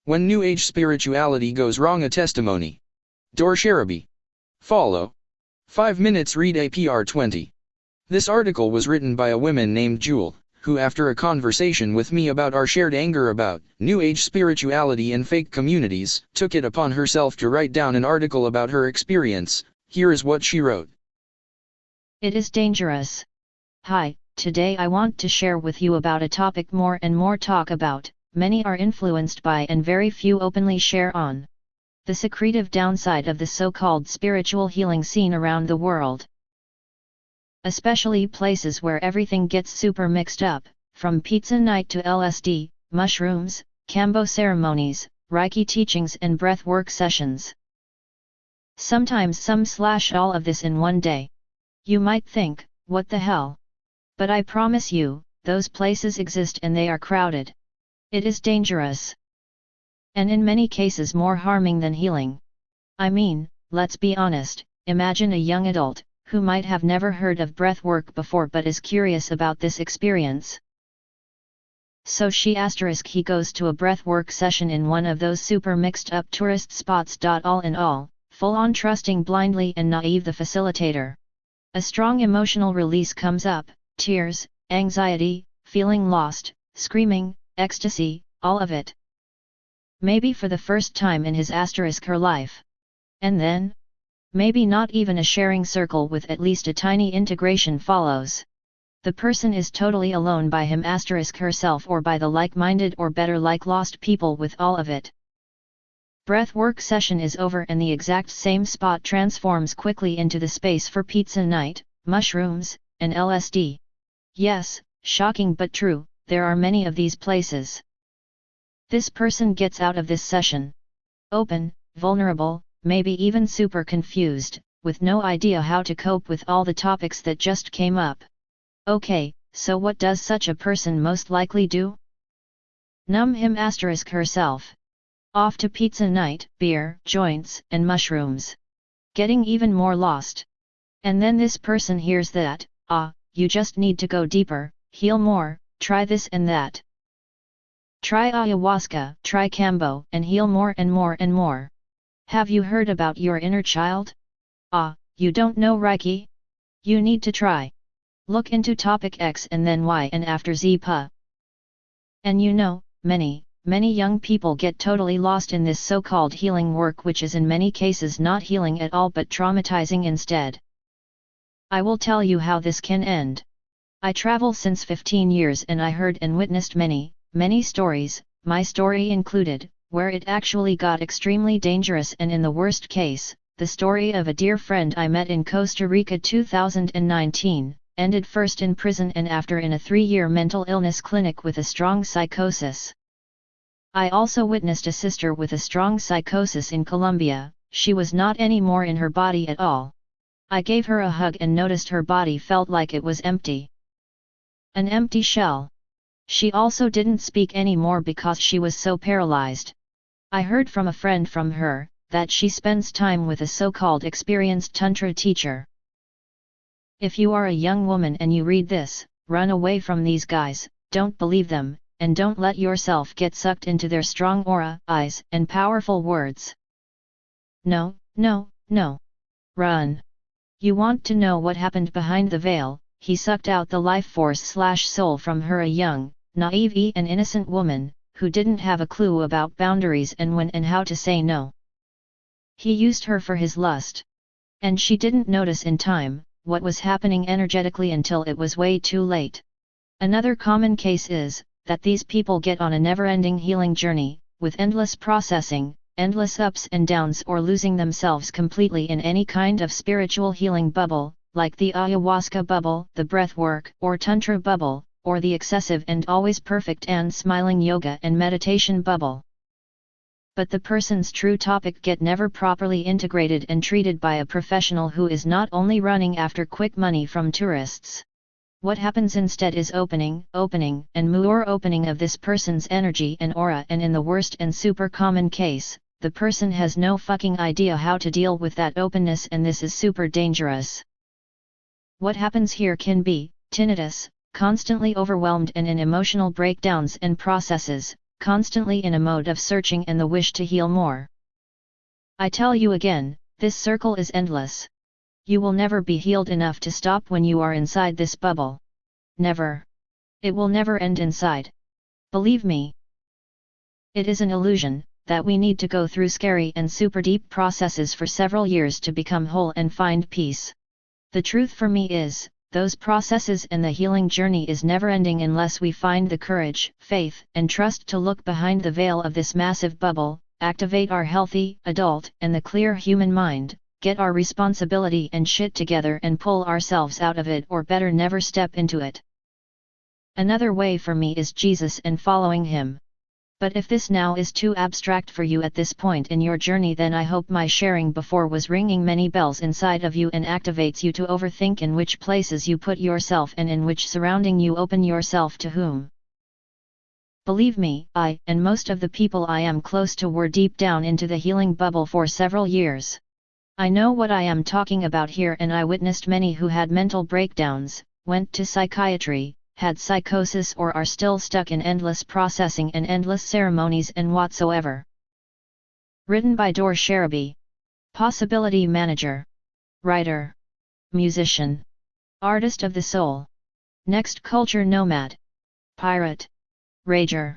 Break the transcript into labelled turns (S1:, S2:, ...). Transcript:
S1: When New Age spirituality goes wrong, a testimony. Dor Sharabi. Follow. 5 minutes read APR 20. This article was written by a woman named Jewel, who after a conversation with me about our shared anger about New Age spirituality and fake communities, took it upon herself to write down an article about her experience. Here is what she wrote.
S2: It is dangerous. Hi, today I want to share with you about a topic more and more talk about, many are influenced by and very few openly share on. The secretive downside of the so-called spiritual healing scene around the world. Especially places where everything gets super mixed up, from pizza night to LSD, mushrooms, Kambo ceremonies, Reiki teachings and breathwork sessions. Sometimes all of this in one day. You might think, what the hell? But I promise you, those places exist and they are crowded. It is dangerous. And in many cases more harming than healing. I mean, let's be honest, imagine a young adult, who might have never heard of breathwork before but is curious about this experience. So he goes to a breathwork session in one of those super mixed up tourist spots. All in all, full on trusting blindly and naive the facilitator. A strong emotional release comes up, tears, anxiety, feeling lost, screaming, ecstasy, all of it. Maybe for the first time in his her life. And then? Maybe not even a sharing circle with at least a tiny integration follows. The person is totally alone by him herself or by the like-minded or better like lost people with all of it. Breathwork session is over and the exact same spot transforms quickly into the space for pizza night, mushrooms, and LSD. Yes, shocking but true, there are many of these places. This person gets out of this session open, vulnerable, maybe even super confused, with no idea how to cope with all the topics that just came up. Okay, so what does such a person most likely do? Numb him herself. Off to pizza night, beer, joints, and mushrooms. Getting even more lost. And then this person hears that, you just need to go deeper, heal more, try this and that. Try ayahuasca, try Kambo, and heal more and more and more. Have you heard about your inner child? You don't know Reiki? You need to try. Look into topic X and then Y and after Z. And you know, many young people get totally lost in this so-called healing work, which is in many cases not healing at all but traumatizing instead. I will tell you how this can end. I travel since 15 years and I heard and witnessed many stories, my story included, where it actually got extremely dangerous, and in the worst case, the story of a dear friend I met in Costa Rica 2019, ended first in prison and after in a 3-year mental illness clinic with a strong psychosis. I also witnessed a sister with a strong psychosis in Colombia. She was not anymore in her body at all. I gave her a hug and noticed her body felt like it was empty. An empty shell. She also didn't speak anymore because she was so paralyzed. I heard from a friend from her, that she spends time with a so-called experienced tantra teacher. If you are a young woman and you read this, run away from these guys, don't believe them, and don't let yourself get sucked into their strong aura, eyes, and powerful words. No. Run. You want to know what happened behind the veil? He sucked out the life force/soul from her, a young, naive and innocent woman, who didn't have a clue about boundaries and when and how to say no. He used her for his lust. And she didn't notice in time, what was happening energetically until it was way too late. Another common case is, that these people get on a never-ending healing journey, with endless processing, endless ups and downs, or losing themselves completely in any kind of spiritual healing bubble, like the ayahuasca bubble, the breathwork or tantra bubble, or the excessive and always perfect and smiling yoga and meditation bubble. But the person's true topic get never properly integrated and treated by a professional who is not only running after quick money from tourists. What happens instead is opening, and more opening of this person's energy and aura, and in the worst and super common case, the person has no fucking idea how to deal with that openness, and this is super dangerous. What happens here can be tinnitus, constantly overwhelmed and in emotional breakdowns and processes, constantly in a mode of searching and the wish to heal more. I tell you again, this circle is endless. You will never be healed enough to stop when you are inside this bubble. Never. It will never end inside. Believe me. It is an illusion that we need to go through scary and super deep processes for several years to become whole and find peace. The truth for me is, those processes and the healing journey is never ending unless we find the courage, faith, and trust to look behind the veil of this massive bubble, activate our healthy, adult, and the clear human mind, get our responsibility and shit together and pull ourselves out of it, or better never step into it. Another way for me is Jesus and following him. But if this now is too abstract for you at this point in your journey, then I hope my sharing before was ringing many bells inside of you and activates you to overthink in which places you put yourself and in which surrounding you open yourself to whom. Believe me, I and most of the people I am close to were deep down into the healing bubble for several years. I know what I am talking about here, and I witnessed many who had mental breakdowns, went to psychiatry, had psychosis, or are still stuck in endless processing and endless ceremonies and whatsoever. Written by Dor Sharabi. Possibility manager. Writer. Musician. Artist of the soul. Next culture nomad. Pirate. Rager.